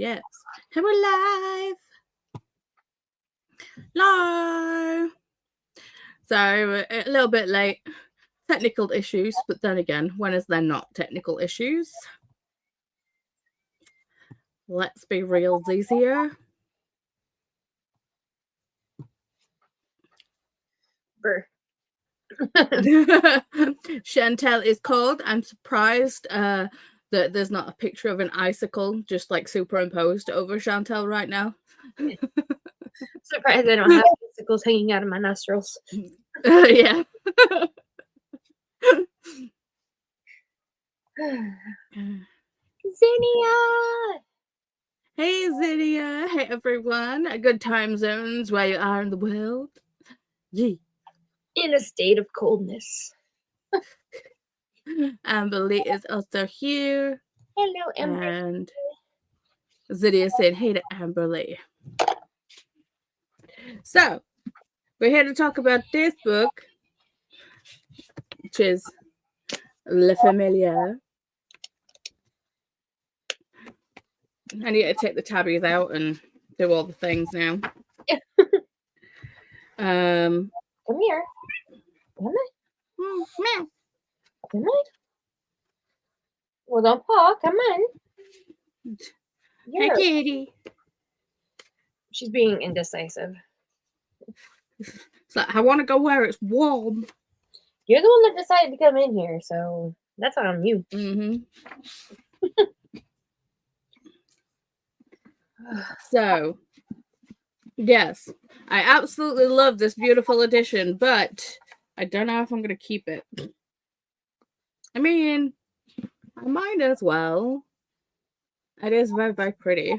Yes. And we're live. Live. Sorry, we're a little bit late. Technical issues, but then again, when is there not technical issues? Let's be real easier. Chantel is cold. I'm surprised that there's not a picture of an icicle just like superimposed over Chantel right now. Surprised I don't have icicles hanging out of my nostrils. Yeah. Zinnia! Hey, Zinnia. Hey, everyone. Good time zones where you are in the world. Yeah. In a state of coldness. Amber Lee is also here. Hello, Amber. And Zinnia said, hey to Amber Lee. So, we're here to talk about this book, which is Le Familiar. I need to take the tabbies out and do all the things now. Come here. Come on. Meow. Come on. Well, don't paw. Come on. Hey, kitty. She's being indecisive. It's like, I want to go where it's warm. You're the one that decided to come in here, so that's on you. Mm-hmm. So, yes, I absolutely love this beautiful edition, but I don't know if I'm going to keep it. I mean, I might as well. It is very, very pretty.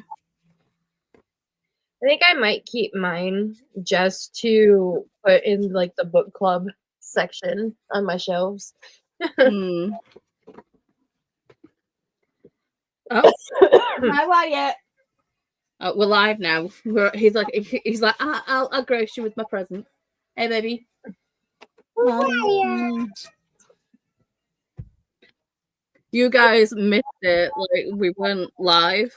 I think I might keep mine just to put in like the book club section on my shelves. Oh, hi, Wyatt. Oh, we're live now. He's like, I'll grace you with my present. Hey, baby. You guys missed it. Like, we weren't live.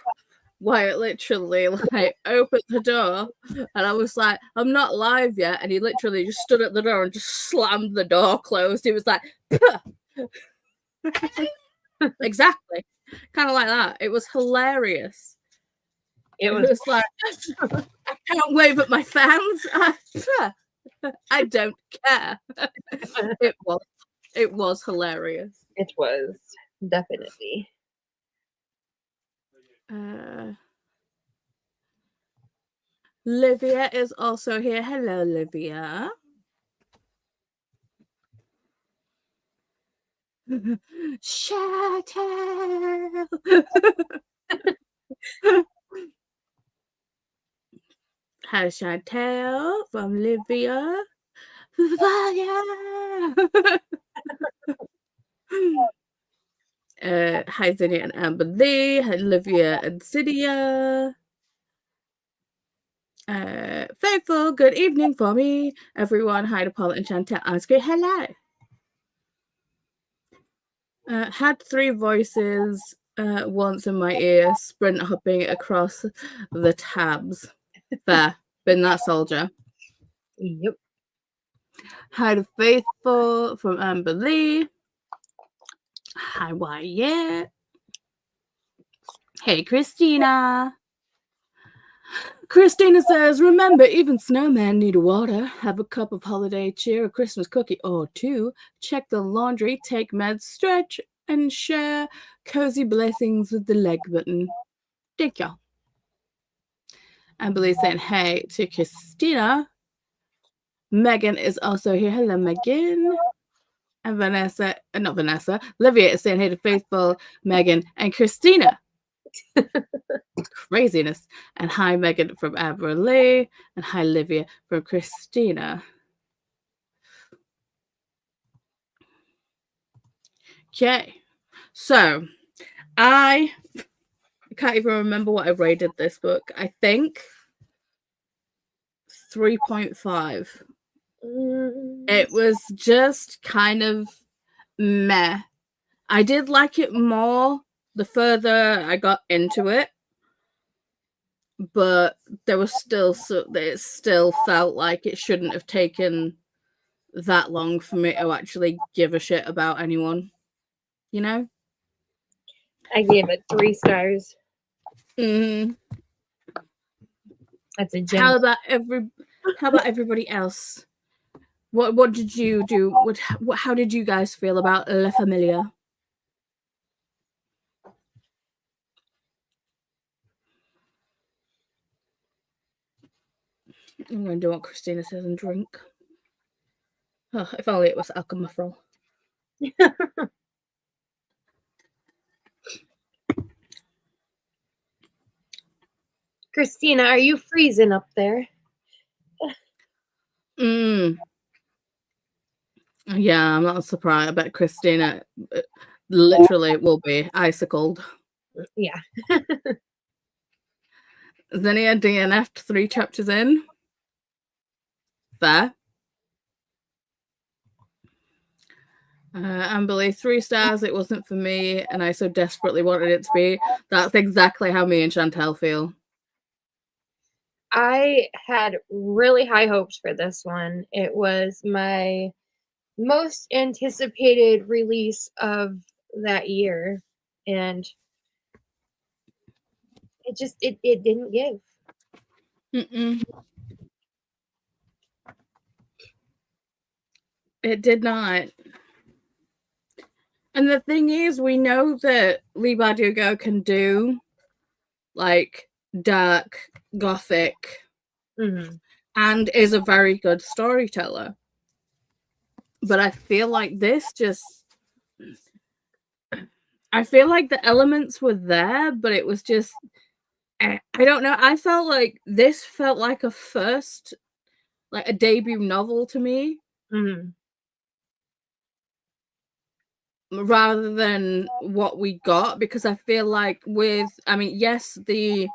Wyatt literally like opened the door, and I was like, I'm not live yet. And he literally just stood at the door and just slammed the door closed. He was like, exactly. Kind of like that. It was hilarious. It was like, I can't wave at my fans. I don't care. It was hilarious. It was definitely. Livia is also here. Hello, Livia. Chantel. Hi, Chantel from Livia. Hi, Zinnia and Amber Lee. Hi, Livia and Zinnia. Faithful, good evening for me. Everyone, hi to Paula and Chantel. Ask hello. Had three voices once in my ear, sprint hopping across the tabs. There, been that soldier. Yep. Hi to Faithful from Amber Lee. Hi, Wyatt. Hey, Christina. Christina says, remember, even snowmen need water. Have a cup of holiday cheer, a Christmas cookie or two. Check the laundry, take meds, stretch, and share cozy blessings with the like button. Thank y'all. Amberly saying hey to Christina. Megan is also here. Hello, Megan. And Vanessa, not Vanessa, Livia is saying hey to Faithful, Megan, and Christina. Craziness. And hi, Megan from Amber Lee. And hi, Livia from Christina. Okay. So, I can't even remember what I rated this book. I think 3.5. It was just kind of meh. I did like it more the further I got into it. but there was still it still felt like it shouldn't have taken that long for me to actually give a shit about anyone, you know? I gave it 3 stars. Mm-hmm. That's a gem. How about everybody else? What did you do? How did you guys feel about La Familia? I'm going to do what Christina says and drink. Oh, if only it was alcohol. Christina, are you freezing up there? Yeah, I'm not surprised. I bet Christina literally will be icicled. Yeah. Zinnia DNF'd 3 chapters in. Fair. Amberly, 3 stars. It wasn't for me, and I so desperately wanted it to be. That's exactly how me and Chantel feel. I had really high hopes for this one. It was my most anticipated release of that year, and it didn't give. It did not. And the thing is, we know that Leigh Bardugo can do like dark gothic and is a very good storyteller. But I feel like I feel like the elements were there, but it was just, I don't know. I felt like this felt like a debut novel to me. Rather than what we got, because I feel like yes, the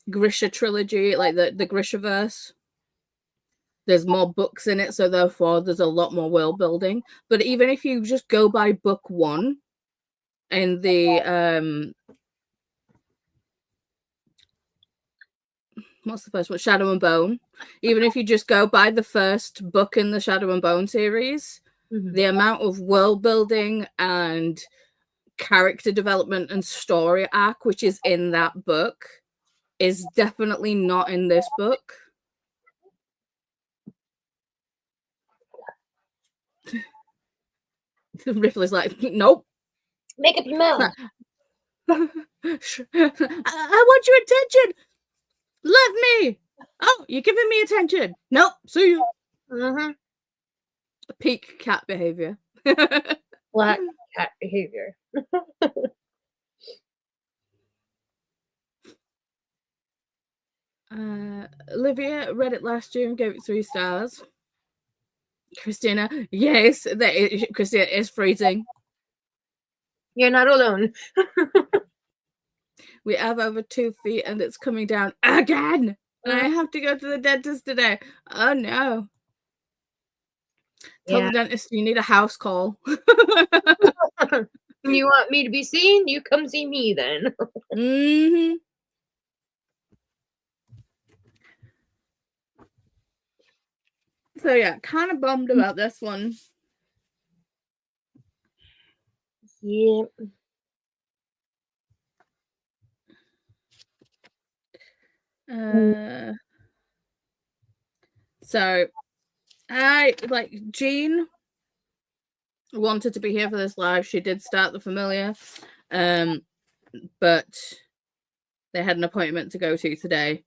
Grisha trilogy, like the Grishaverse, there's more books in it, so therefore there's a lot more world building. But even if you just go by book 1 in the what's the first one? Shadow and Bone. Even if you just go by the first book in the Shadow and Bone series, the amount of world building and character development and story arc which is in that book is definitely not in this book. Ripley's like, nope. Make up your mouth. I want your attention. Love me. Oh, you're giving me attention. Nope. See you. Peak cat behavior. Black cat behavior. Olivia read it last year and gave it 3 stars. Christina, yes, Christina is freezing. You're not alone. We have over 2 feet and it's coming down again. And I have to go to the dentist today. Oh no. Tell the dentist you need a house call. You want me to be seen? You come see me then. So yeah, kind of bummed about this one. Yep. So Jean wanted to be here for this live. She did start The Familiar, but they had an appointment to go to today,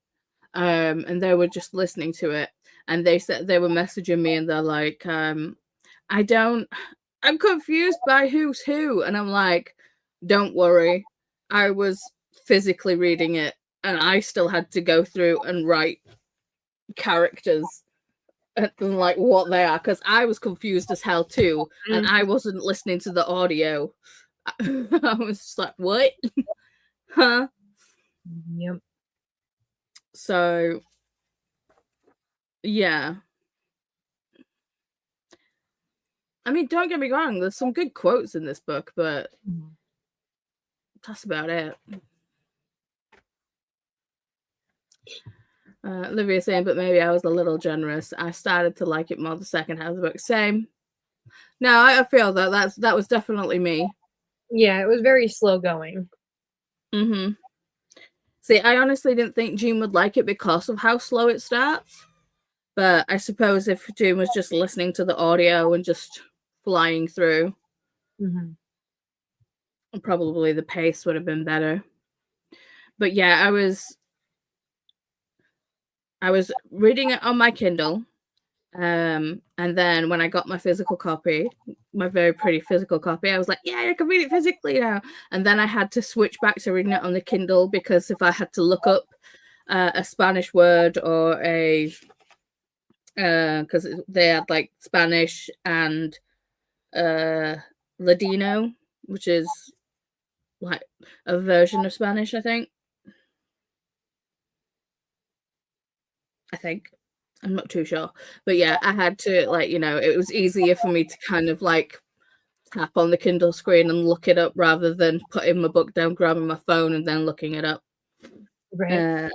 and they were just listening to it, and they said they were messaging me, and they're like, I'm confused by who's who, and I'm like, don't worry, I was physically reading it, and I still had to go through and write characters and like what they are, because I was confused as hell too, and I wasn't listening to the audio. I was just like, what? Huh? Yep. So yeah, I mean, don't get me wrong, there's some good quotes in this book, but that's about it. Olivia saying, but maybe I was a little generous. I started to like it more the second half of the book. Same. No, I feel that was definitely me. Yeah, it was very slow going. Mm-hmm. See, I honestly didn't think June would like it because of how slow it starts. But I suppose if June was just listening to the audio and just flying through, probably the pace would have been better. But yeah, I was reading it on my Kindle. And then when I got my physical copy, my very pretty physical copy, I was like, yeah, I can read it physically now. And then I had to switch back to reading it on the Kindle because if I had to look up a Spanish word or a because they had like Spanish and Ladino, which is like a version of Spanish, I think. I'm not too sure. But yeah, I had to like, it was easier for me to kind of like tap on the Kindle screen and look it up rather than putting my book down, grabbing my phone and then looking it up. Right.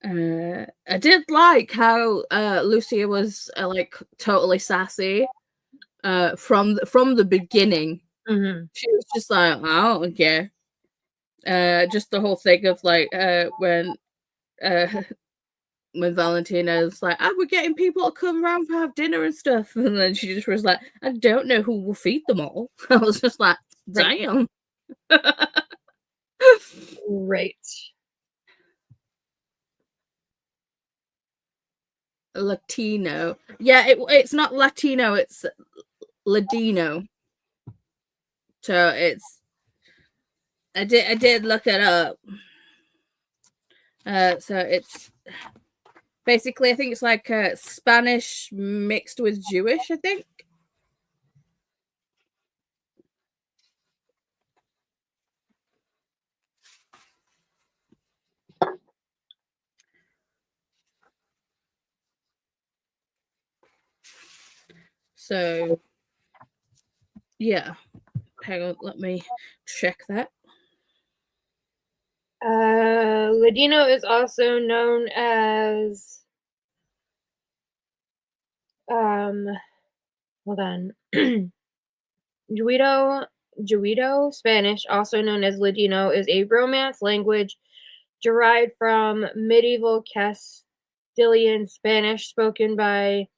I did like how Lucia was like totally sassy from the beginning. She was just like, oh yeah. Just the whole thing of like when Valentina's like, oh, we're getting people to come around to have dinner and stuff, and then she just was like, I don't know who will feed them all. I was just like, damn. Right. Latino. Yeah, it's not Latino, it's Ladino. So it's I did look it up. So it's basically I think it's like Spanish mixed with Jewish, I think. So yeah. Hang on, let me check that. Ladino is also known as hold on. Juito, Spanish, also known as Ladino, is a Romance language derived from medieval Castilian Spanish spoken by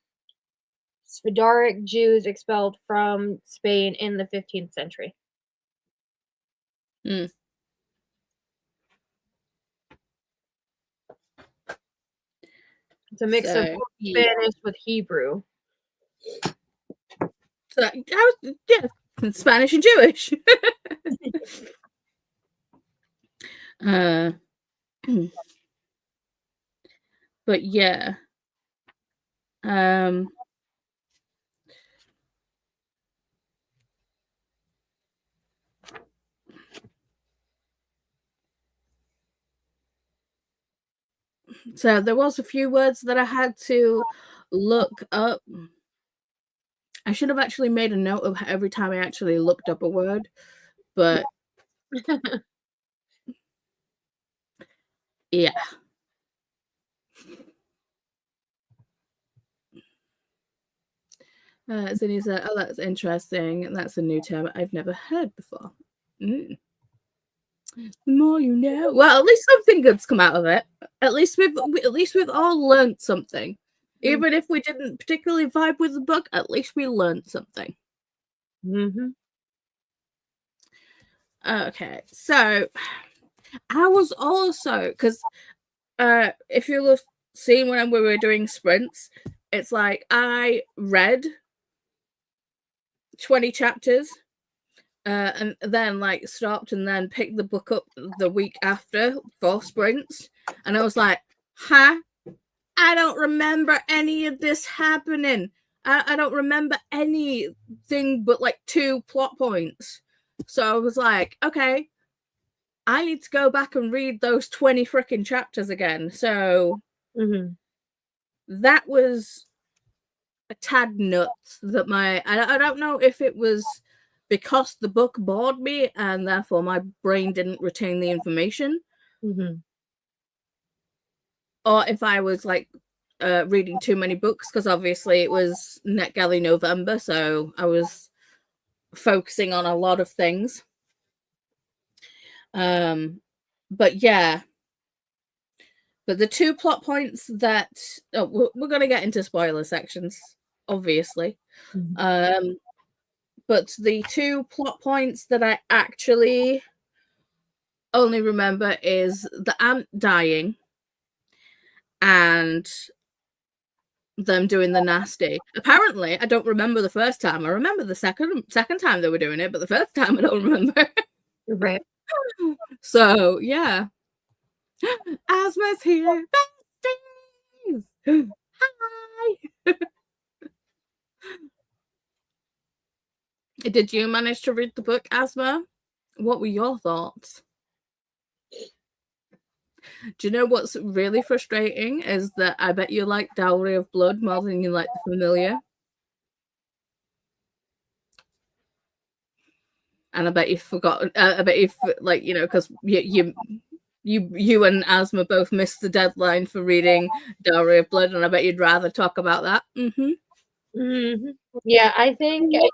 Svedaric Jews expelled from Spain in the 15th century. Mm. It's a mix of Spanish with Hebrew. So yeah, Spanish and Jewish. But yeah. So there was a few words that I had to look up. I should have actually made a note of every time I actually looked up a word, but yeah. Zinni said, oh, that's interesting. That's a new term I've never heard before. The more you know. Well, at least something good's come out of it. At least we've all learned something. Even if we didn't particularly vibe with the book, at least we learned something. Okay, so I was also because if you'll have seen when we were doing sprints, it's like I read 20 chapters and then like stopped and then picked the book up the week after for sprints, and I was like, I don't remember any of this happening. I don't remember anything but like 2 plot points. So I was like, okay, I need to go back and read those 20 freaking chapters again. So that was a tad nuts that I don't know if it was because the book bored me and therefore my brain didn't retain the information. Mm-hmm. Or if I was like reading too many books, because obviously it was NetGalley November, so I was focusing on a lot of things. But yeah. But the two plot points that we're going to get into spoiler sections, obviously. Mm-hmm. But the two plot points that I actually only remember is the aunt dying and them doing the nasty. Apparently, I don't remember the first time. I remember the second time they were doing it, but the first time I don't remember. Right. So yeah, Asma's here. Besties! Hi. Did you manage to read the book, Asma? What were your thoughts? Do you know what's really frustrating is that I bet you like Dowry of Blood more than you like The Familiar. And I bet you forgot. I bet you like because you and Asma both missed the deadline for reading Dowry of Blood, and I bet you'd rather talk about that. Mm-hmm. Mm-hmm. Yeah, I think I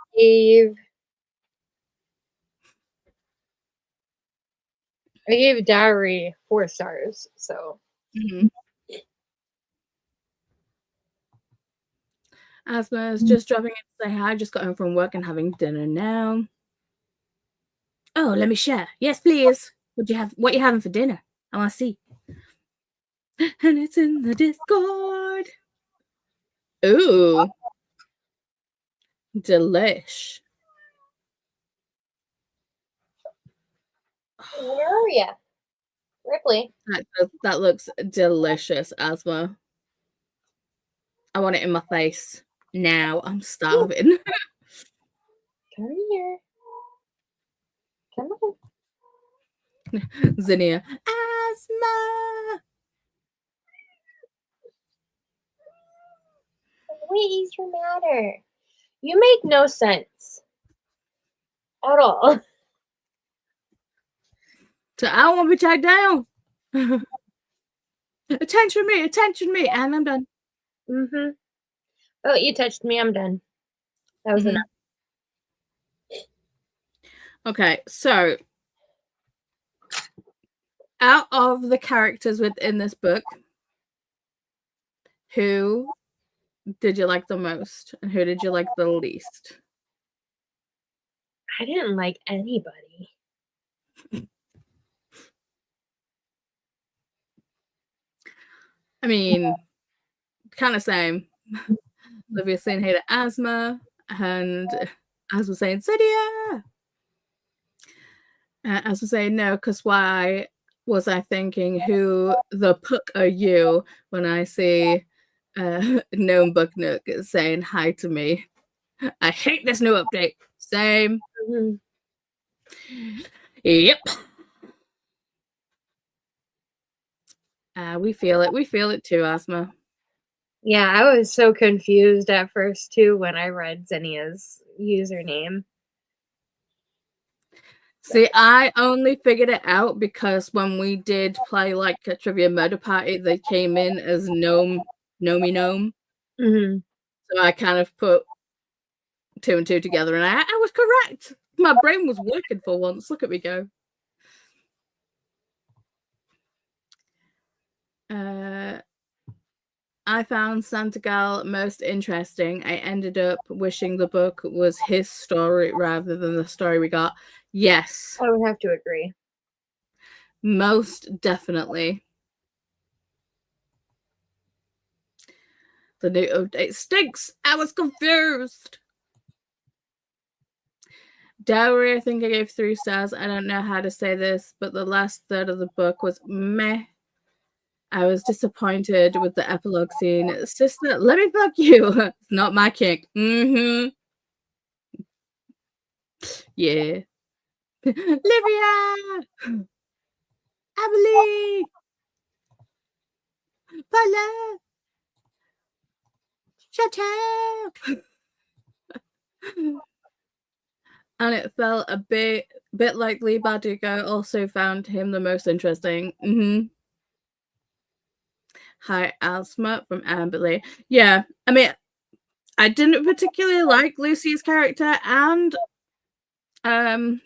gave Dowry 4 stars. So. Mm-hmm. Asma is just dropping in to say hi. Just got home from work and having dinner now. Oh, let me share. Yes, please. What you having for dinner? I want to see. And it's in the Discord. Ooh. Delish. Where are you? Ripley. That looks delicious, Asma. I want it in my face. Now. I'm starving. Come here. Come on. Zinnia. Asma! What is the matter? You make no sense. At all. So I want to be tied down. Attention me, and I'm done. Mm-hmm. Oh, you touched me. I'm done. That was enough. Okay, so out of the characters within this book, who did you like the most, and who did you like the least? I didn't like anybody. I mean, kind of same. Olivia saying hey to Asma, and Asma saying Cydia. Asma saying no, because why was I thinking who the puck are you when I see Gnome Book Nook saying hi to me? I hate this new update. Same. Mm-hmm. Yep. We feel it. We feel it too, Asma. Yeah, I was so confused at first too when I read Zinnia's username. See, I only figured it out because when we did play like a trivia murder party, they came in as Gnome. Mm-hmm. So I kind of put 2 and 2 together, and I was correct. My brain was working for once. Look at me go. I found Santa Gal most interesting. I ended up wishing the book was his story rather than the story we got. Yes. I would have to agree. Most definitely. The new update stinks. I was confused. Dowry, I think I gave 3 stars. I don't know how to say this, but the last third of the book was meh. I was disappointed with the epilogue scene. Sister, let me fuck you. It's not my kink. Mm-hmm. Yeah. Livia! Emily! Paula! Shut up! and it felt a bit like Lee Bardugo also found him the most interesting. Hi, Asma from Amberley. Yeah, I mean, I didn't particularly like Lucy's character, and I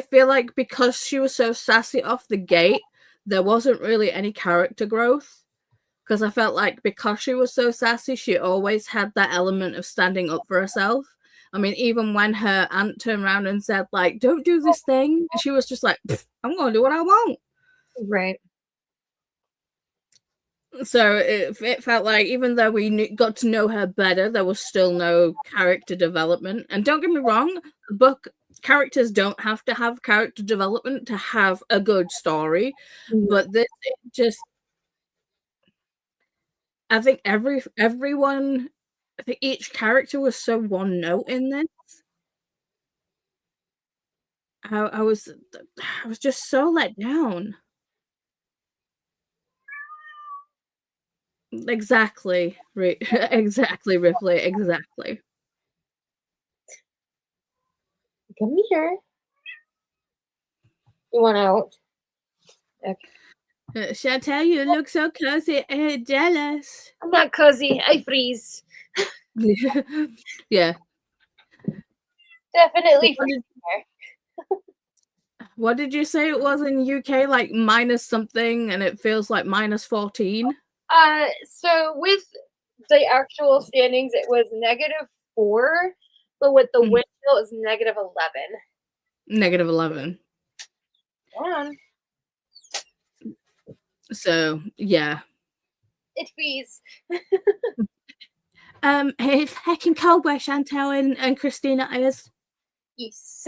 feel like because she was so sassy off the gate, there wasn't really any character growth. Because I felt like because she was so sassy, she always had that element of standing up for herself. I mean, even when her aunt turned around and said, like, don't do this thing, she was just like, I'm going to do what I want. Right. So it felt like even though we got to know her better, there was still no character development. And don't get me wrong, book characters don't have to have character development to have a good story. But this just, I think everyone, I think each character was so one note in this. I was just so let down. Exactly, exactly, Ripley, exactly. Come here. You want out? Okay. Chantel, you look so cozy and jealous. I'm not cozy. I freeze. Yeah. Definitely What did you say it was in UK? Like minus something, and it feels like minus 14? So with the actual standings, it was -4, but with the wind chill, it was -11. -11. Yeah. So, yeah. It freeze. It's heckin' cold where Chantel and Christina is. Yes.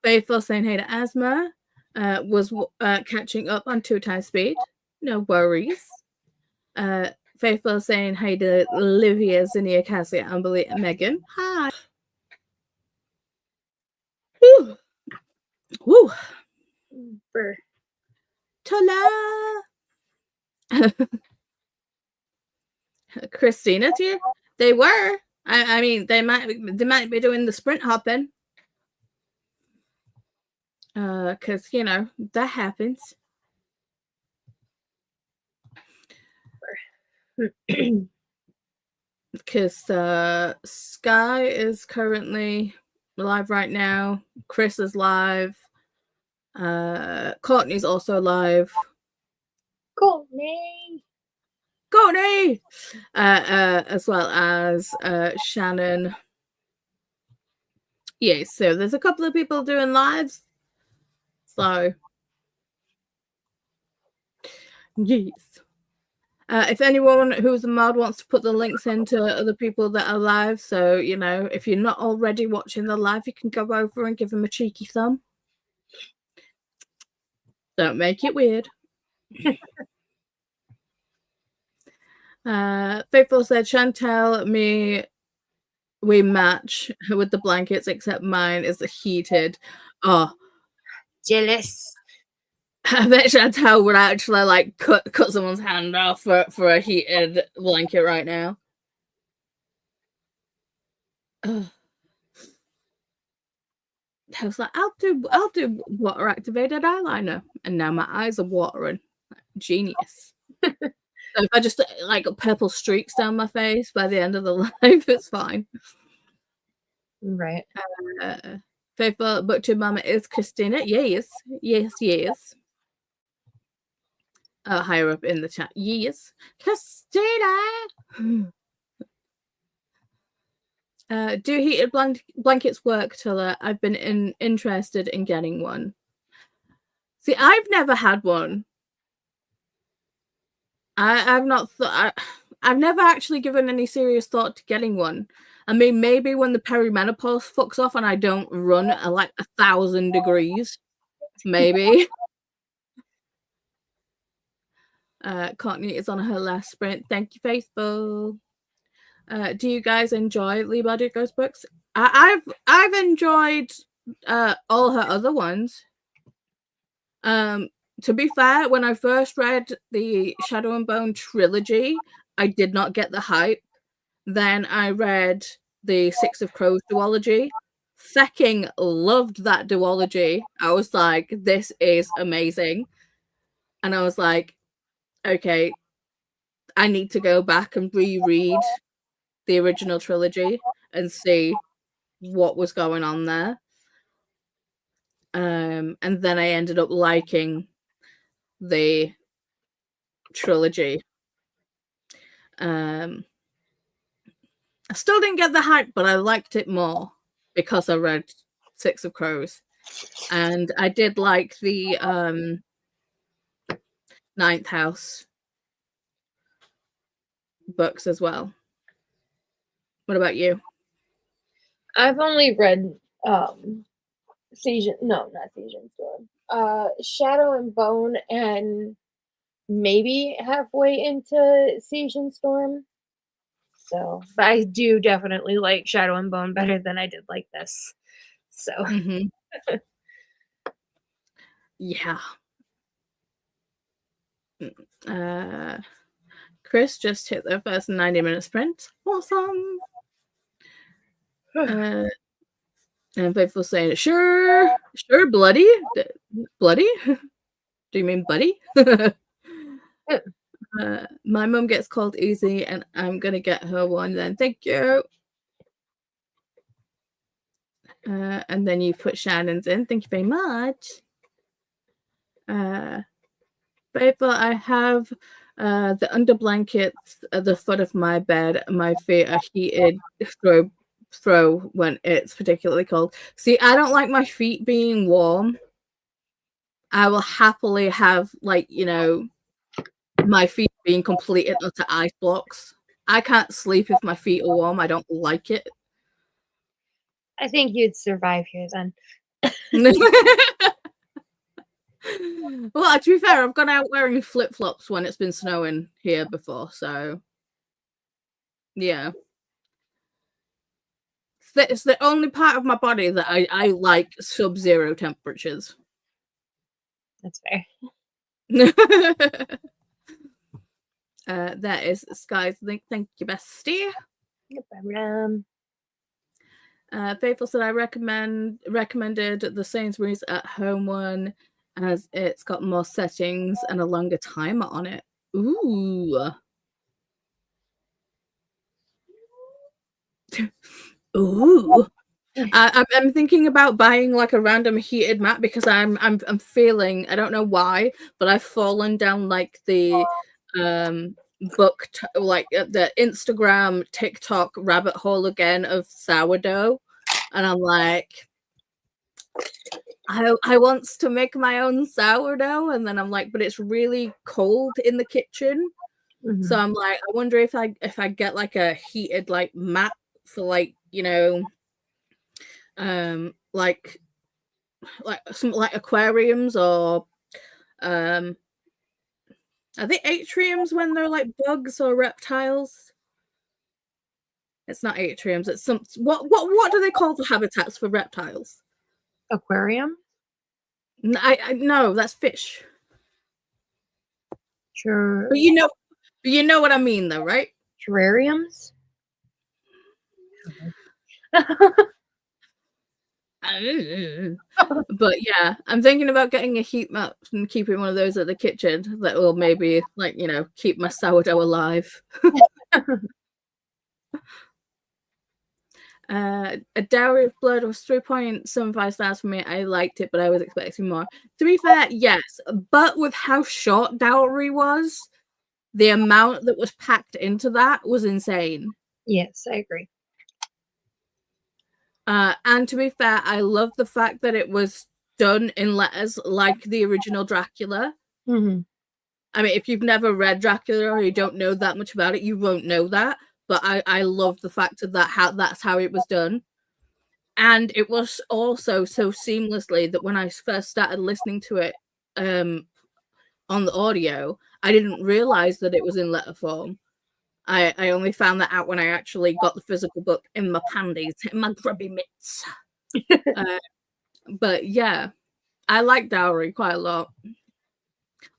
Faithful saying hey to Asma. Was catching up on 2 times speed. No worries. Faithful saying hey to Olivia, Zinnia, Cassie, Amberly, and Megan. Hi. Whew. Woo. Brr. Ta-la! Christina, dear. They were. I mean, they might be doing the sprint hopping. Because you know that happens. Because Sky is currently live right now. Chris is live. Courtney's also live. Courtney. As well as Shannon. Yeah, so there's a couple of people doing lives. So yes. If anyone who's a mod wants to put the links into other people that are live, so you know, if you're not already watching the live, you can go over and give them a cheeky thumb. Don't make it weird. Faithful said, Chantel, we match with the blankets, except mine is heated. Oh, Jealous. I bet Chantel would actually like cut someone's hand off for a heated blanket right now. Ugh. I was like, I'll do water activated eyeliner, and now my eyes are watering. Genius. So if I just like purple streaks down my face by the end of the live, it's fine. Right. Faithful Booktube Mama is Christina. Yes. Higher up in the chat. Yes. Christina! Do heated blankets work, Tilla? I've been interested in getting one. See, I've never had one. I've not thought. I've never actually given any serious thought to getting one. I mean, maybe when the perimenopause fucks off and I don't run at like 1,000 degrees, maybe. Courtney is on her last sprint. Thank you, Faithful. Do you guys enjoy Lee Bardugo's books? I've enjoyed all her other ones. To be fair, when I first read the Shadow and Bone trilogy, I did not get the hype. Then I read the Six of Crows duology, Fucking loved that duology. I was like, this is amazing. And I was like, okay, I need to go back and reread the original trilogy and see what was going on there. And then I ended up liking the trilogy. I still didn't get the hype, but I liked it more because I read Six of Crows. And I did like the Ninth House books as well. What about you? I've only read Siege, no, not Siege and Storm. Shadow and Bone, and maybe halfway into Siege and Storm. So, but I do definitely like Shadow and Bone better than I did like this. So, Yeah. Chris just hit their first 90-minute sprint. Awesome. And Faithful saying, sure, bloody. Bloody? Do you mean buddy? My mum gets called easy, and I'm gonna get her one then. Thank you. And then you put Shannon's in. Thank you very much. Faithful, I have the under blankets at the foot of my bed. My feet are heated throw when it's particularly cold. See, I don't like my feet being warm. I will happily have, like, you know, my feet being complete and utter ice blocks. I can't sleep if my feet are warm. I don't like it. I think you'd survive here then. Well, to be fair, I've gone out wearing flip-flops when it's been snowing here before, so yeah. It's the only part of my body that I like sub-zero temperatures. That's fair. That is Sky's link. Thank you, bestie. Faithful said I recommended the Sainsbury's at home one, as it's got more settings and a longer timer on it. Ooh. Ooh. I'm thinking about buying like a random heated mat because I'm feeling, I don't know why, but I've fallen down like the like the Instagram, TikTok rabbit hole again of sourdough, and I'm like, I want to make my own sourdough, and then I'm like, but it's really cold in the kitchen, so I'm like, I wonder if I get like a heated like mat for, like, you know, like some like aquariums, or are they atriums when they're like bugs or reptiles? It's not atriums, it's some what do they call the habitats for reptiles? Aquarium? I no, that's fish. Sure. But you know what I mean though, right? Terrariums? But yeah, I'm thinking about getting a heat mat and keeping one of those at the kitchen that will maybe, like, you know, keep my sourdough alive. A Dowry of Blood was 3.75 stars for me. I liked it, but I was expecting more. To be fair, yes, but with how short Dowry was, the amount that was packed into that was insane. Yes, I agree. And to be fair, I love the fact that it was done in letters like the original Dracula. Mm-hmm. I mean, if you've never read Dracula or you don't know that much about it, you won't know that. But I love the fact of that's how it was done. And it was also so seamlessly that when I first started listening to it on the audio, I didn't realize that it was in letter form. I only found that out when I actually got the physical book in my panties, in my grubby mitts. But yeah, I like Dowry quite a lot.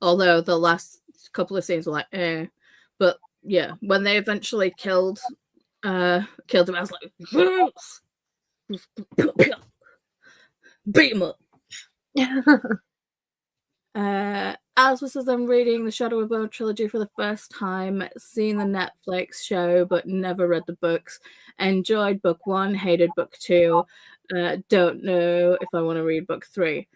Although the last couple of scenes were like, eh. But yeah, when they eventually killed him, I was like, yes! Beat him up. Alice says, I'm reading the Shadow of Bone trilogy for the first time, seen the Netflix show, but never read the books. Enjoyed book 1, hated book 2. Don't know if I want to read book 3.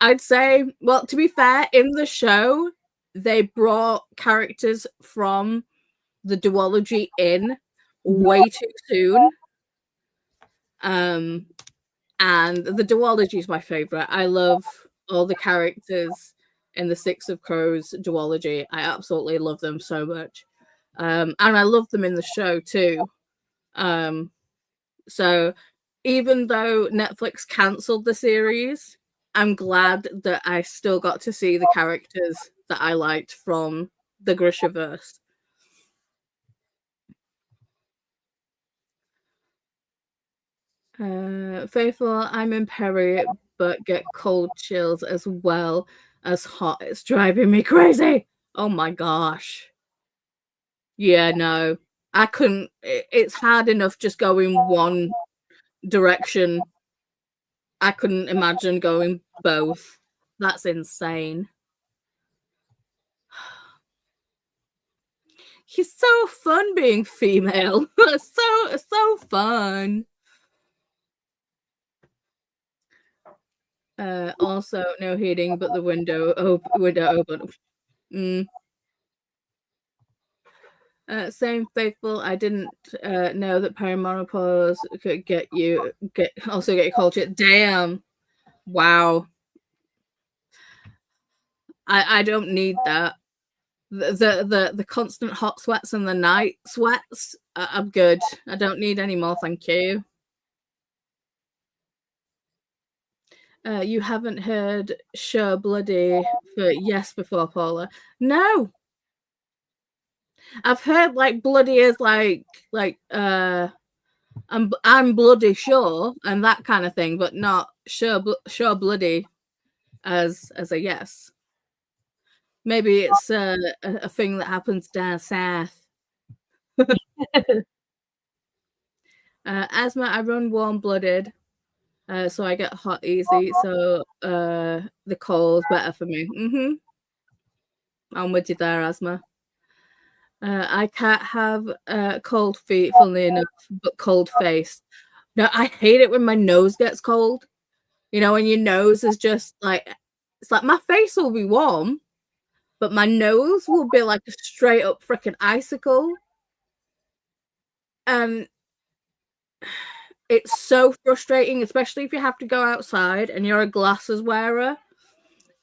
I'd say, well, to be fair, in the show, they brought characters from the duology in way too soon. And the duology is my favorite. I love all the characters in the Six of Crows duology. I absolutely love them so much. And I love them in the show too. So even though Netflix cancelled the series, I'm glad that I still got to see the characters that I liked from the Grishaverse. Faithful, I'm in Perry, but get cold chills as well as hot. It's driving me crazy. Oh my gosh. Yeah, no. I couldn't. It's hard enough just going one direction. I couldn't imagine going both. That's insane. He's so fun being female. so fun. Also, no heating, but the window open. Same faithful. I didn't know that perimenopause could get you cold shit. Damn. Wow. I don't need that. The constant hot sweats and the night sweats. I'm good. I don't need any more. Thank you. You haven't heard Sure Bloody for Yes before, Paula? No. I've heard like bloody is like I'm bloody sure and that kind of thing, but not sure bloody as a yes. Maybe it's a thing that happens down south. Asthma, I run warm blooded, so I get hot easy. So the cold's better for me. I'm with you there, Asthma. I can't have cold feet, funnily enough, but cold face. No, I hate it when my nose gets cold. You know, when your nose is just like, it's like my face will be warm, but my nose will be like a straight up freaking icicle. And it's so frustrating, especially if you have to go outside and you're a glasses wearer,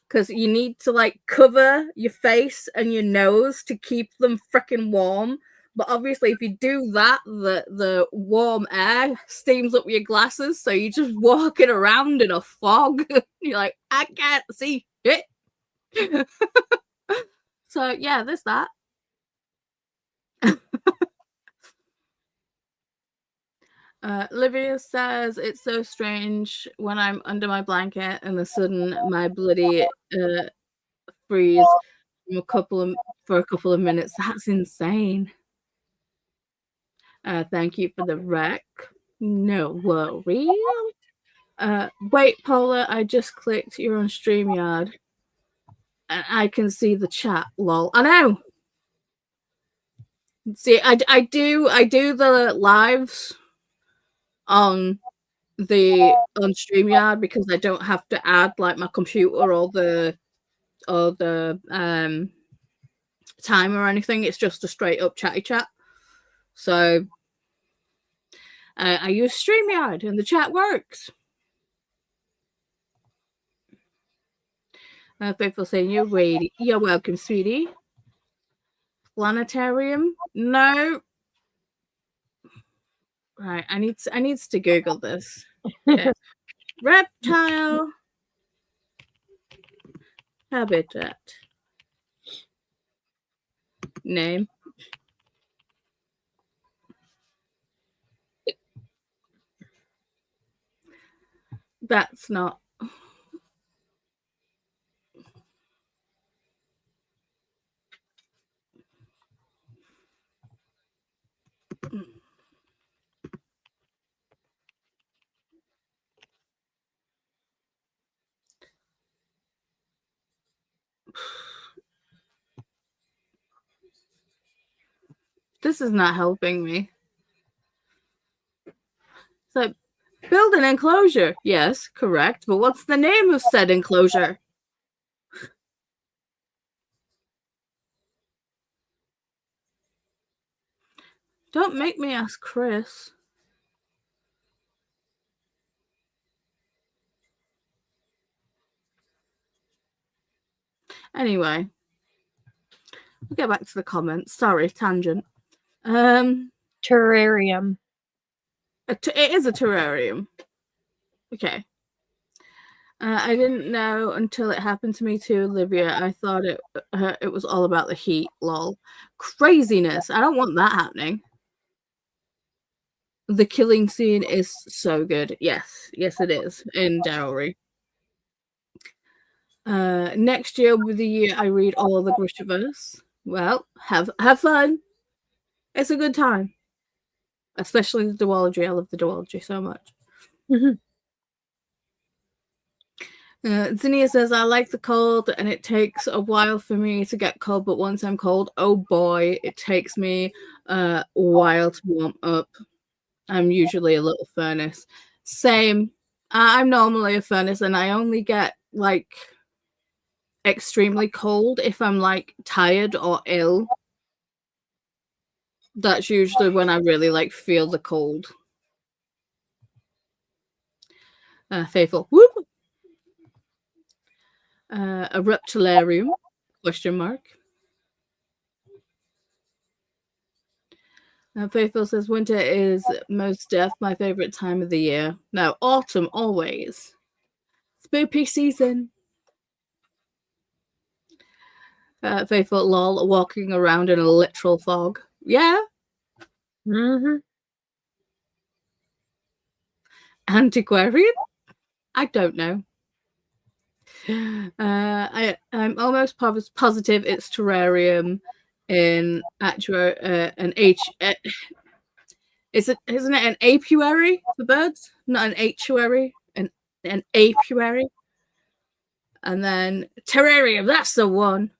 because you need to like cover your face and your nose to keep them freaking warm. But obviously, if you do that, the warm air steams up your glasses, so you're just walking around in a fog. You're like, I can't see shit. So yeah, there's that. Livia says it's so strange when I'm under my blanket and the sudden my bloody freeze for a couple of minutes. That's insane. Thank you for the rec. No worries. Wait, Paula, I just clicked. You're on StreamYard. And I can see the chat. Lol. I know. See, I do the lives on StreamYard because I don't have to add like my computer or the timer or anything. It's just a straight up chatty chat. So I use StreamYard and the chat works. Faithful saying you're welcome, sweetie. Planetarium? No. Right, I need to Google this. Okay. Reptile habitat. Name. That's not. This is not helping me. So, build an enclosure. Yes, correct. But what's the name of said enclosure? Don't make me ask Chris. Anyway, we'll get back to the comments. Sorry, tangent. Terrarium. It is a terrarium. Okay. I didn't know until it happened to me too, Olivia. I thought it was all about the heat. Lol. Craziness. I don't want that happening. The killing scene is so good. Yes, it is in Dowry. Next year will be the year I read all of the Grishaverse. Well, have fun. It's a good time, especially the duology. I love the duology so much. Zinnia says, I like the cold and it takes a while for me to get cold, but once I'm cold, oh boy, it takes me a while to warm up. I'm usually a little furnace. Same. I'm normally a furnace and I only get like extremely cold if I'm like tired or ill. That's usually when I really like feel the cold. Faithful. Whoop. A reptilarium? Question mark. Faithful says winter is most def my favorite time of the year. No, autumn always. Spooky season. Faithful lol walking around in a literal fog. Yeah. Antiquarian? I don't know. I'm almost positive it's terrarium in an isn't it an apiary for birds? Not an apiary, an apiary. And then terrarium, that's the one.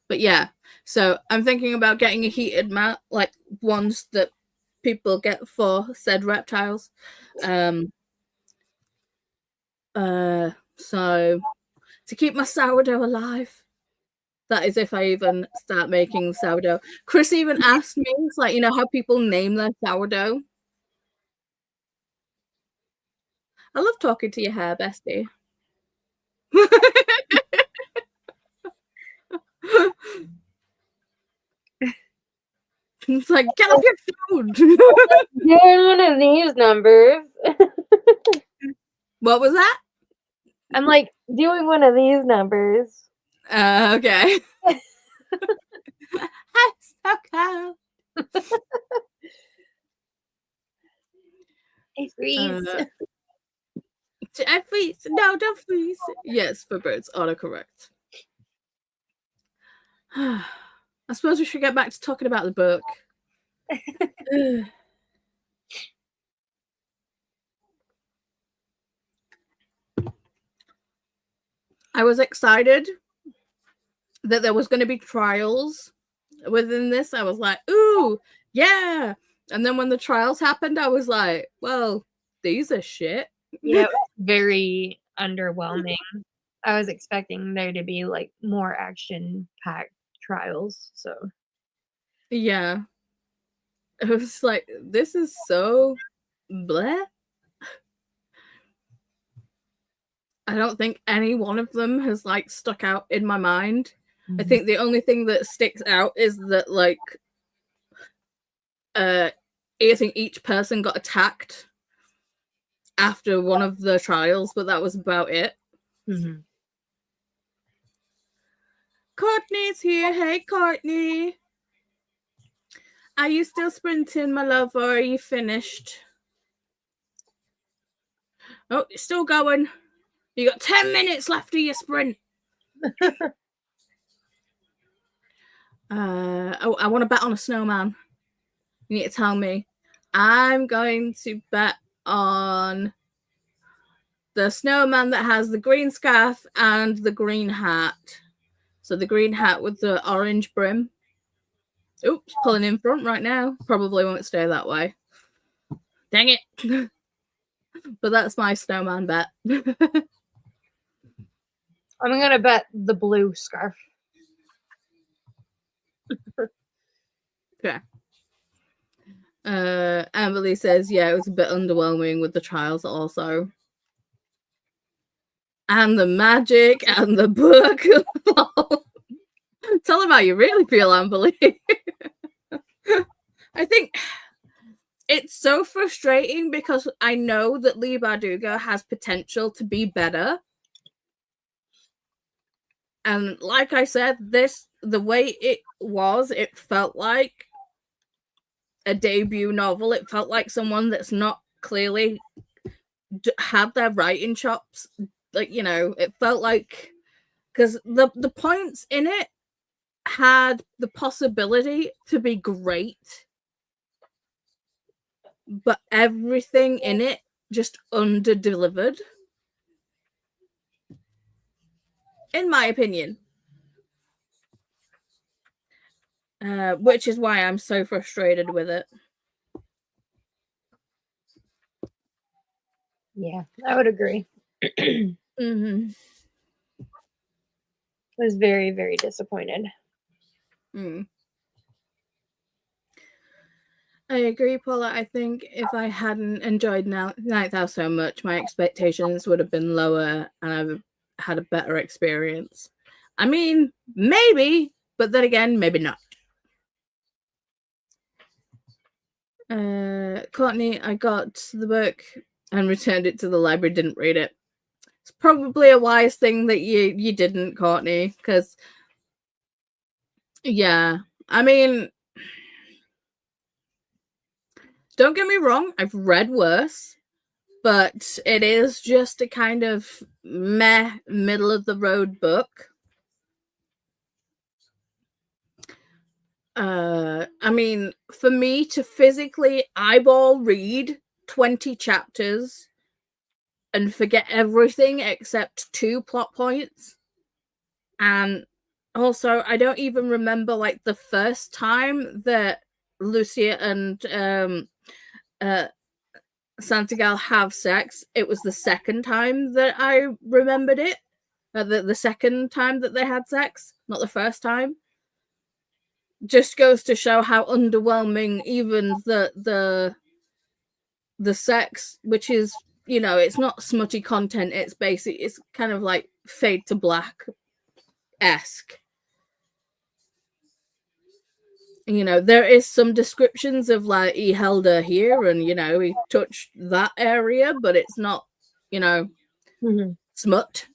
But yeah, so I'm thinking about getting a heated mat, like ones that people get for said reptiles. So to keep my sourdough alive. That is if I even start making sourdough. Chris even asked me, it's like, you know how people name their sourdough? I love talking to your hair, bestie. It's like, get off your phone. Doing one of these numbers. What was that? I'm like, doing one of these numbers. Okay. I'm so cold. I freeze. I freeze. No, don't freeze. Yes, for birds. Autocorrect. I suppose we should get back to talking about the book. I was excited that there was going to be trials within this. I was like, ooh, yeah. And then when the trials happened, I was like, well, these are shit. Yeah, it was very underwhelming. I was expecting there to be like more action-packed trials. So yeah, it was like, this is so bleh. I don't think any one of them has like stuck out in my mind. I think the only thing that sticks out is that like I think each person got attacked after one of the trials, but that was about it. Courtney's here. Hey, Courtney. Are you still sprinting, my love, or are you finished? Oh, you're still going. You got 10 minutes left of your sprint. I want to bet on a snowman. You need to tell me. I'm going to bet on the snowman that has the green scarf and the green hat. So the green hat with the orange brim. Oops, pulling in front right now. Probably won't stay that way. Dang it. But that's my snowman bet. I'm gonna bet the blue scarf. Okay. Amberly says, yeah, it was a bit underwhelming with the trials also. And the magic and the book. Tell them how you really feel, Amberly. I think it's so frustrating because I know that Lee Bardugo has potential to be better. And like I said, the way it was, it felt like a debut novel. It felt like someone that's not clearly had their writing chops. Like, you know, it felt like, because the points in it had the possibility to be great, but everything in it just under-delivered, in my opinion. Which is why I'm so frustrated with it. Yeah, I would agree. Mm-hmm. I was very, very disappointed. I agree, Paula. I think if I hadn't enjoyed Ninth House so much, my expectations would have been lower and I've had a better experience. I mean, maybe, but then again, maybe not. Courtney, I got the book and returned it to the library, didn't read it. It's probably a wise thing that you didn't, Courtney, because, yeah, I mean, don't get me wrong, I've read worse, but it is just a kind of meh, middle of the road book. I mean, for me to physically eyeball read 20 chapters and forget everything except 2 plot points, and also I don't even remember like the first time that Lucia and Santiago have sex. It was the second time that I remembered it. The second time that they had sex, not the first time. Just goes to show how underwhelming even the sex, which is, you know, it's not smutty content. It's basic. It's kind of like Fade to Black-esque. You know, there is some descriptions of like he held her here and, you know, he touched that area, but it's not, you know, smut.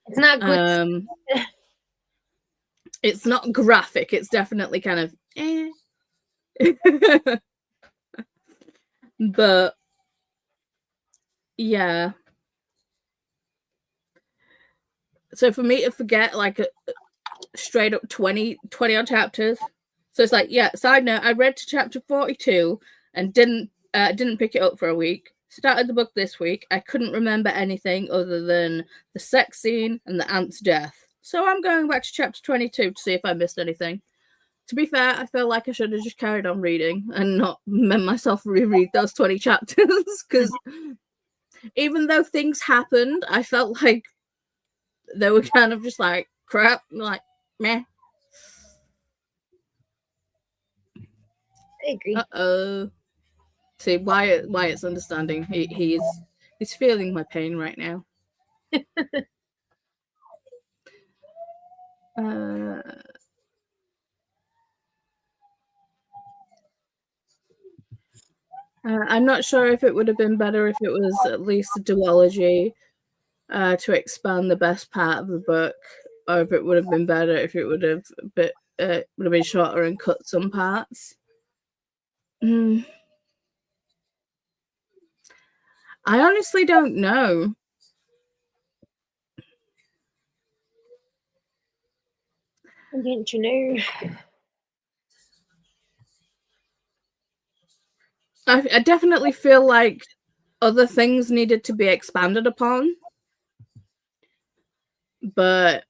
It's not good. It's not graphic. It's definitely kind of but yeah. So for me to forget like a straight up 20 odd chapters. So it's like, yeah, side note, I read to chapter 42 and didn't pick it up for a week. Started the book this week. I couldn't remember anything other than the sex scene and the aunt's death. So I'm going back to chapter 22 to see if I missed anything. To be fair, I feel like I should have just carried on reading and not made myself reread those 20 chapters, because even though things happened, I felt like they were kind of just like crap, like meh. I agree. Uh-oh. See, Wyatt's understanding. He's feeling my pain right now. I'm not sure if it would have been better if it was at least a duology to expand the best part of the book, or if it would have been better if it would have been shorter and cut some parts. I honestly don't know. Didn't you know? I definitely feel like other things needed to be expanded upon, but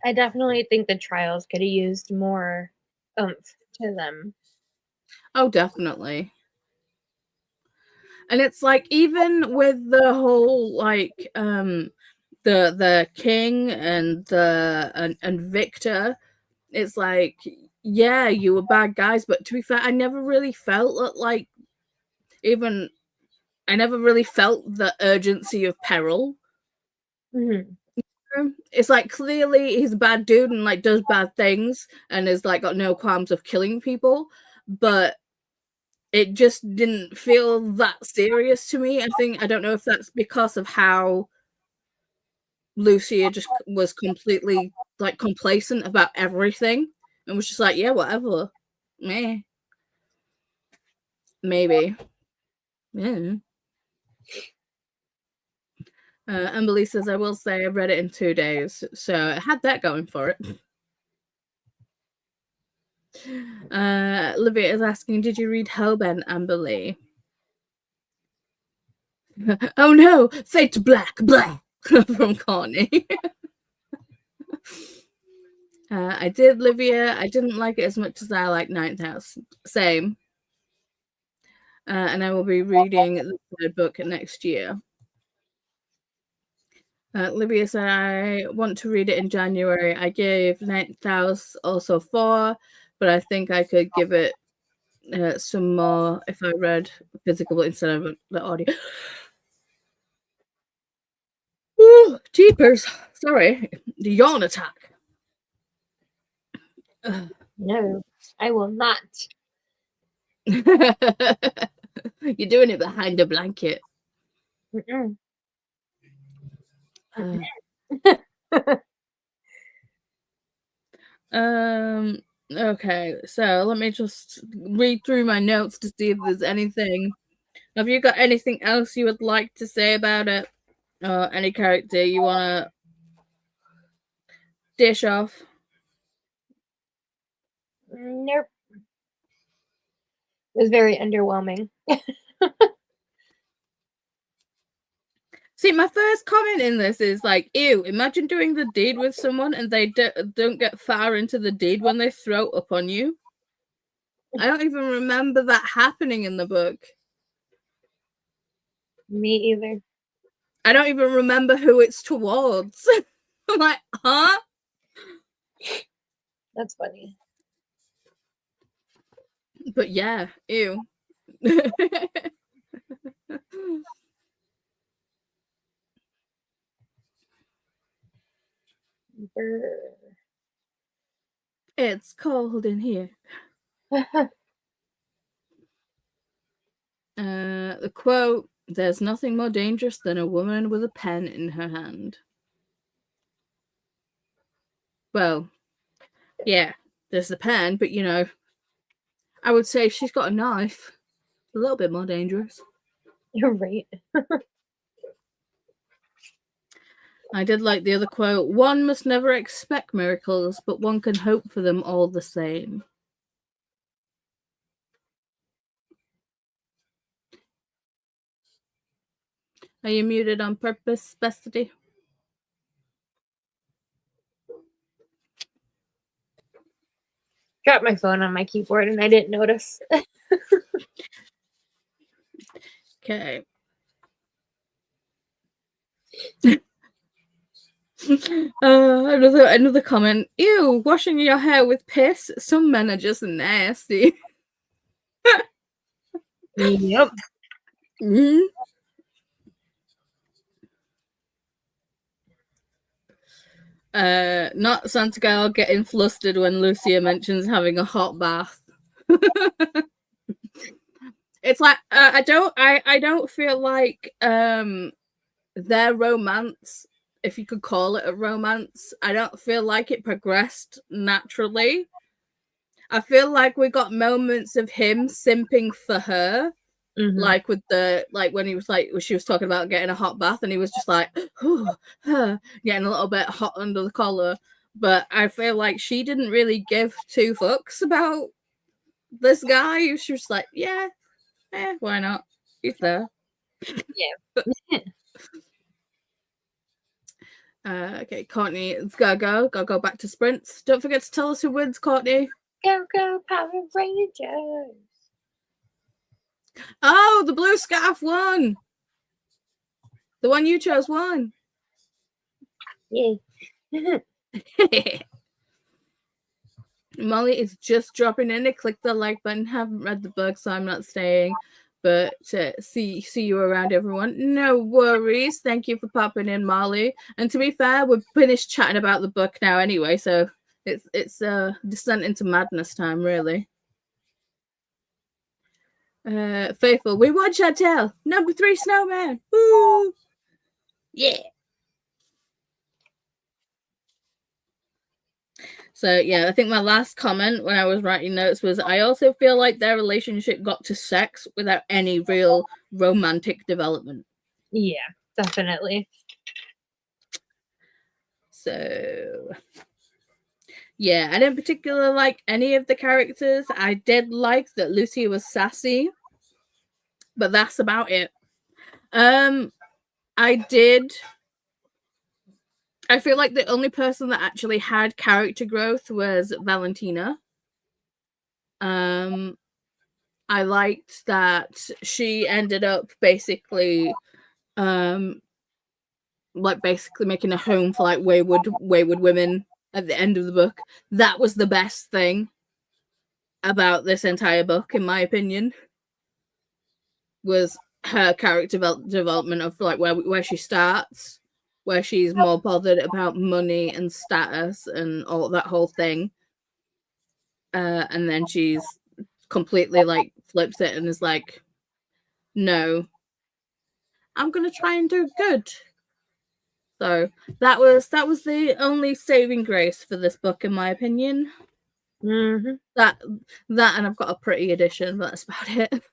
I definitely think the trials could have used more oomph to them. Oh, definitely. And it's like even with the whole like the king and and Victor, it's like, yeah, you were bad guys, but to be fair, I never really felt like even I never really felt the urgency of peril. Mm-hmm. It's like clearly he's a bad dude and like does bad things and is like got no qualms of killing people, but it just didn't feel that serious to me. I don't know if that's because of how Lucia just was completely like complacent about everything and was just like, yeah, whatever. Meh. Maybe. Yeah. Emily says, I will say I read it in 2 days, so it had that going for it. Olivia is asking, did you read Hellbent, Amberly? Oh no, fade to black, black from Corny. I did, Livia. I didn't like it as much as I like Ninth House. Same. And I will be reading the third book next year. Livia said, I want to read it in January. I gave Ninth House also 4, but I think I could give it some more if I read physical instead of the audio. Ooh, jeepers. Sorry. The yawn attack. No, I will not. You're doing it behind a blanket. Okay, so let me just read through my notes to see if there's anything. Have you got anything else you would like to say about it? Or any character you want to dish off? Nope. It was very underwhelming. See, my first comment in this is like, ew, imagine doing the deed with someone and they don't get far into the deed when they throw up on you. I don't even remember that happening in the book. Me either. I don't even remember who it's towards. I'm like, huh? That's funny. But yeah, ew. It's cold in here. The quote, there's nothing more dangerous than a woman with a pen in her hand. Well, yeah, there's the pen, but you know, I would say if she's got a knife, a little bit more dangerous. You're right. I did like the other quote, one must never expect miracles, but one can hope for them all the same. Are you muted on purpose, Bethany? Dropped my phone on my keyboard and I didn't notice. Okay. Another comment. Ew, washing your hair with piss. Some men are just nasty. Yep. Mm-hmm. Not Santa Girl getting flustered when Lucia mentions having a hot bath. It's like I don't feel like their romance, if you could call it a romance, I don't feel like it progressed naturally. I feel like we got moments of him simping for her. Mm-hmm. Like with when he was like, she was talking about getting a hot bath and he was just like, getting a little bit hot under the collar. But I feel like she didn't really give two fucks about this guy. She was like, yeah, why not? He's there. Yeah. Okay, Courtney, it's gotta go back to sprints. Don't forget to tell us who wins, Courtney. Go Power Rangers. Oh, the blue scarf won. The one you chose won. Yay. Molly is just dropping in to click the like button. Haven't read the book, so I'm not staying. But see you around, everyone. No worries. Thank you for popping in, Molly. And to be fair, we've finished chatting about the book now anyway, so it's descent into madness time, really. Faithful, we won Chantel. Number 3 snowman. Woo! Yeah. So yeah, I think my last comment when I was writing notes was I also feel like their relationship got to sex without any real romantic development. Yeah, definitely. So yeah, I didn't particularly like any of the characters. I did like that Lucy was sassy, but that's about it. I feel like the only person that actually had character growth was Valentina. I liked that she ended up basically basically making a home for like wayward women at the end of the book. That was the best thing about this entire book, in my opinion, was her character development of like where she starts, where she's more bothered about money and status and all that whole thing, and then she's completely like flips it and is like, no, I'm gonna try and do good. So that was the only saving grace for this book, in my opinion. Mm-hmm. That and I've got a pretty edition, but that's about it.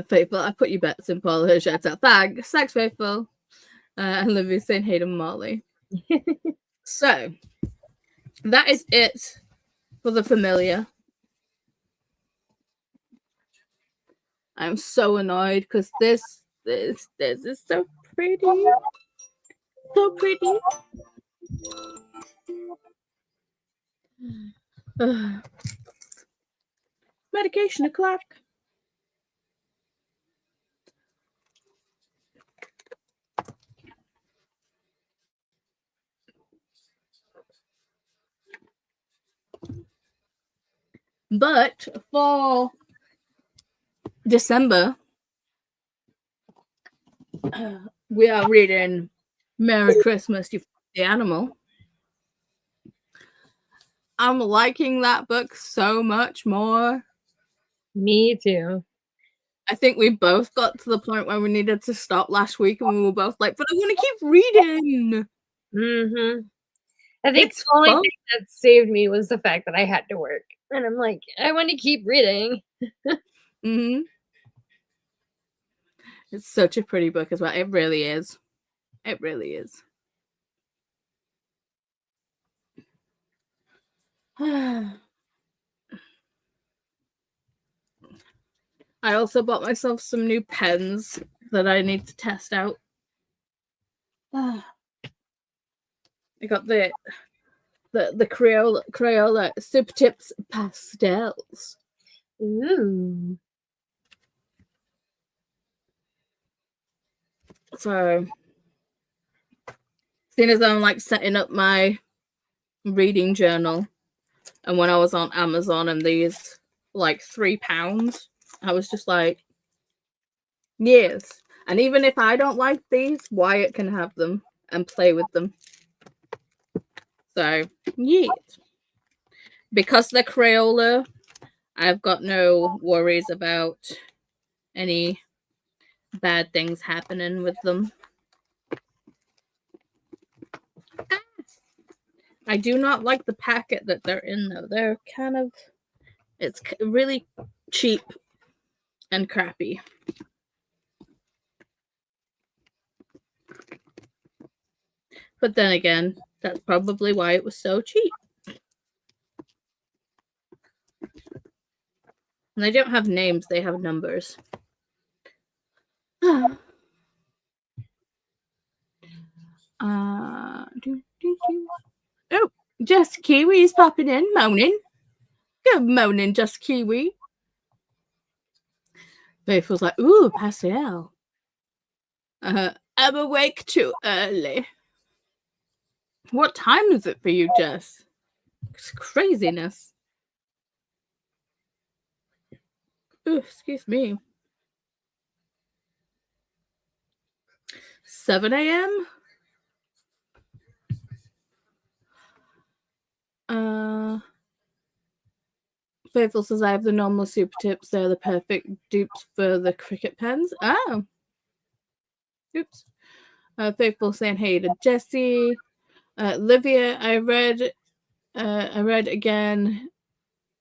Faithful, I put your bets in Paul. Her shout out. Thanks, Faithful. And Livy saying Hayden Marley. So that is it for the familiar. I'm so annoyed because this is so pretty. So pretty. Medication o'clock. But for December, we are reading Merry Christmas, You the Animal. I'm liking that book so much more. Me too. I think we both got to the point where we needed to stop last week, and we were both like, but I want to keep reading. Mm-hmm. I think It's the only fun. thing that saved me was the fact that I had to work. And I'm like, I want to keep reading. Mm-hmm. It's such a pretty book as well. It really is. It really is. I also bought myself some new pens that I need to test out. I got the Crayola Super Tips pastels. Ooh. So, seeing as I'm like setting up my reading journal, and when I was on Amazon and these like £3, I was just like, yes. And even if I don't like these, Wyatt can have them and play with them. So, yes. Because they're Crayola, I've got no worries about any bad things happening with them. I do not like the packet that they're in, though. They're kind of, it's really cheap and crappy. But then again, that's probably why it was so cheap. And they don't have names, they have numbers. Kiwi's popping in, moaning. Good morning, Just Kiwi. Faithful's like, ooh, pastel. I'm awake too early. What time is it for you, Jess? It's craziness. Ooh, excuse me. 7 a.m.? Faithful says I have the normal super tips. They're the perfect dupes for the cricket pens. Oh. Oops. Faithful saying hey to Jessie. Livia, I read again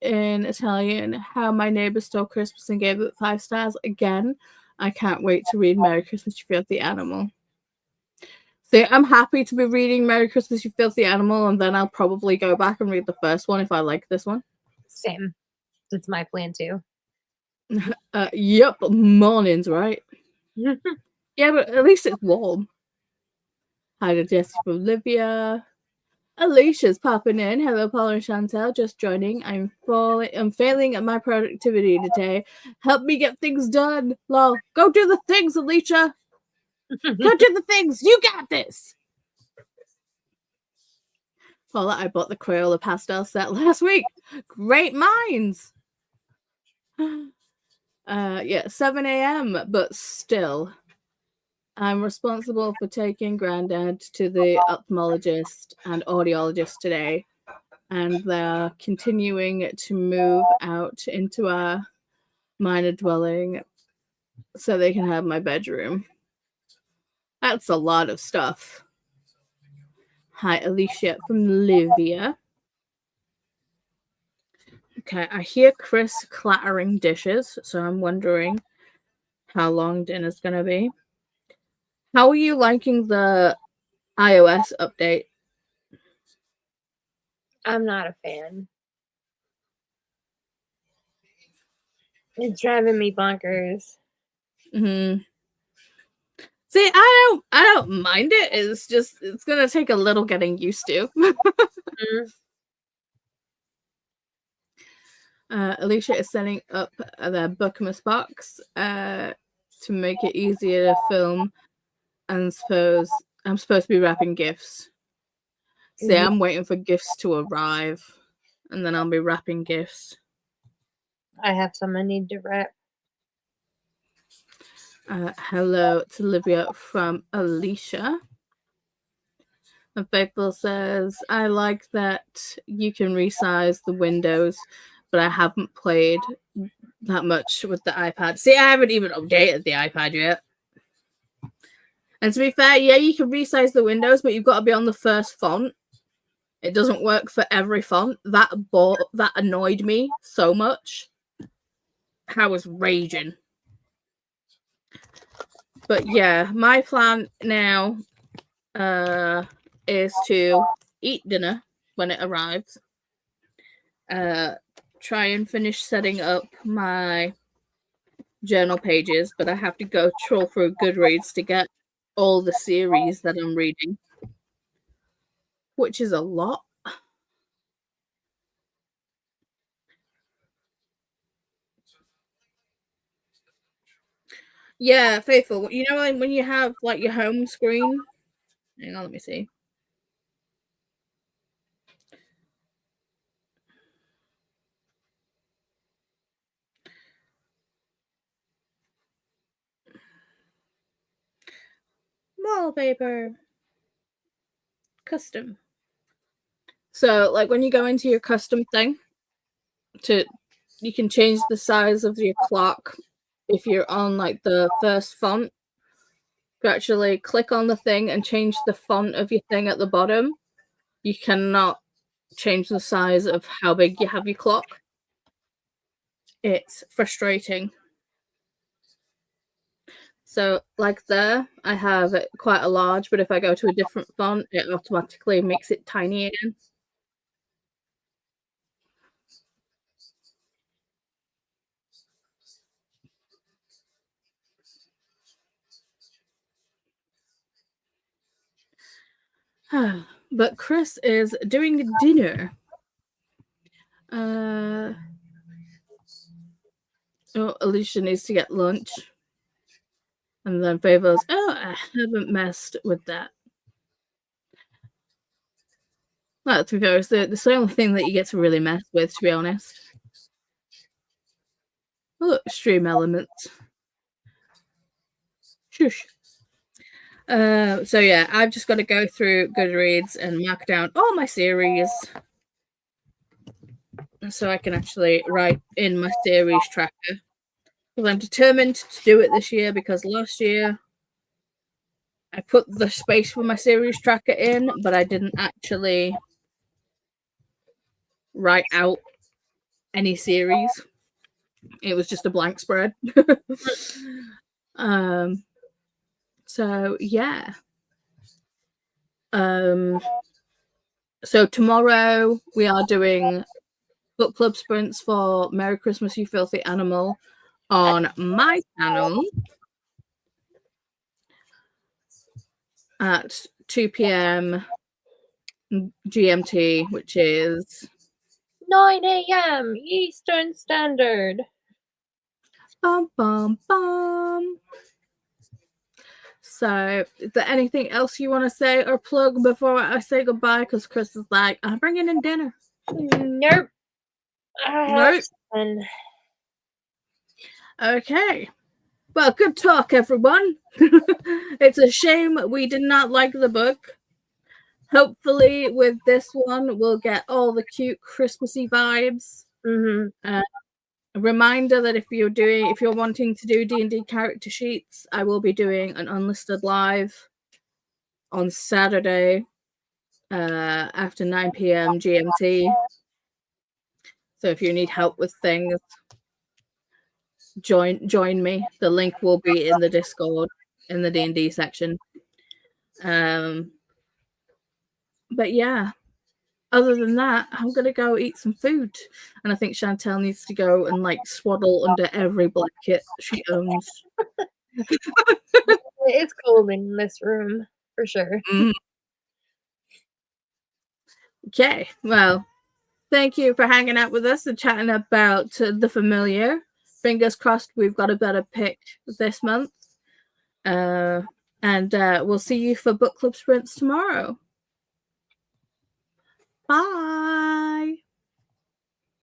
in Italian how my neighbor stole Christmas and gave it 5 stars again. I can't wait to read Merry Christmas, You Filthy Animal. So I'm happy to be reading Merry Christmas, You Filthy Animal, and then I'll probably go back and read the first one if I like this one. Same. That's my plan too. Yep, mornings, right? Yeah, but at least it's warm. Hi to Jessie from Olivia. Alicia's popping in. Hello, Paul and Chantel. Just joining. I'm failing at my productivity today. Help me get things done. Lol. Go do the things, Alicia. Go do the things. You got this. Paula, I bought the Crayola pastel set last week. Great minds. Yeah, 7 a.m. But still, I'm responsible for taking Granddad to the ophthalmologist and audiologist today. And they're continuing to move out into our minor dwelling so they can have my bedroom. That's a lot of stuff. Hi, Alicia from Livia. Okay, I hear Chris clattering dishes, so I'm wondering how long dinner's gonna be. How are you liking the iOS update? I'm not a fan. It's driving me bonkers. Mm-hmm. See, I don't mind it. It's gonna take a little getting used to. Alicia is setting up the Bookmas box to make it easier to film, and I'm supposed to be wrapping gifts. See, I'm waiting for gifts to arrive, and then I'll be wrapping gifts. I have some I need to wrap. Hello to Olivia from Alicia. And Faithful says, I like that you can resize the windows, but I haven't played that much with the iPad. See, I haven't even updated the iPad yet. And to be fair, yeah, you can resize the windows, but you've got to be on the first font. It doesn't work for every font. That annoyed me so much. I was raging. But yeah, my plan now is to eat dinner when it arrives. Try and finish setting up my journal pages, but I have to go troll through Goodreads to get all the series that I'm reading, which is a lot. Yeah, Faithful. You know when you have like your home screen? Hang on, let me see. Wallpaper. Custom. So like when you go into your custom thing, you can change the size of your clock if you're on like the first font. You actually click on the thing and change the font of your thing at the bottom. You cannot change the size of how big you have your clock. It's frustrating. So like there, I have it quite a large, but if I go to a different font, it automatically makes it tiny again. But Chris is doing dinner. Oh, Alicia needs to get lunch. And then Favo's, oh, I haven't messed with that. Well, to be fair, it's the only thing that you get to really mess with, to be honest. Oh, look, stream elements. Shush. So yeah, I've just got to go through Goodreads and mark down all my series so I can actually write in my series tracker. Because I'm determined to do it this year, because last year I put the space for my series tracker in, but I didn't actually write out any series. It was just a blank spread. So yeah. So tomorrow we are doing book club sprints for Merry Christmas, You Filthy Animal on my channel at 2 p.m. GMT, which is 9 a.m. Eastern Standard. Bum, bum, bum. So, is there anything else you want to say or plug before I say goodbye? Because Chris is like, I'm bringing in dinner. Nope. Nope. Okay. Well, good talk, everyone. It's a shame we did not like the book. Hopefully, with this one, we'll get all the cute Christmassy vibes. A reminder that if you're wanting to do D&D character sheets, I will be doing an unlisted live on Saturday after 9 p.m. GMT. So if you need help with things, join me. The link will be in the Discord in the D&D section. But yeah, other than that, I'm gonna go eat some food, and I think Chantel needs to go and like swaddle under every blanket she owns. It's cold in this room for sure. Okay, well, thank you for hanging out with us and chatting about The Familiar. Fingers crossed we've got a better pick this month. And we'll see you for book club sprints tomorrow. Bye.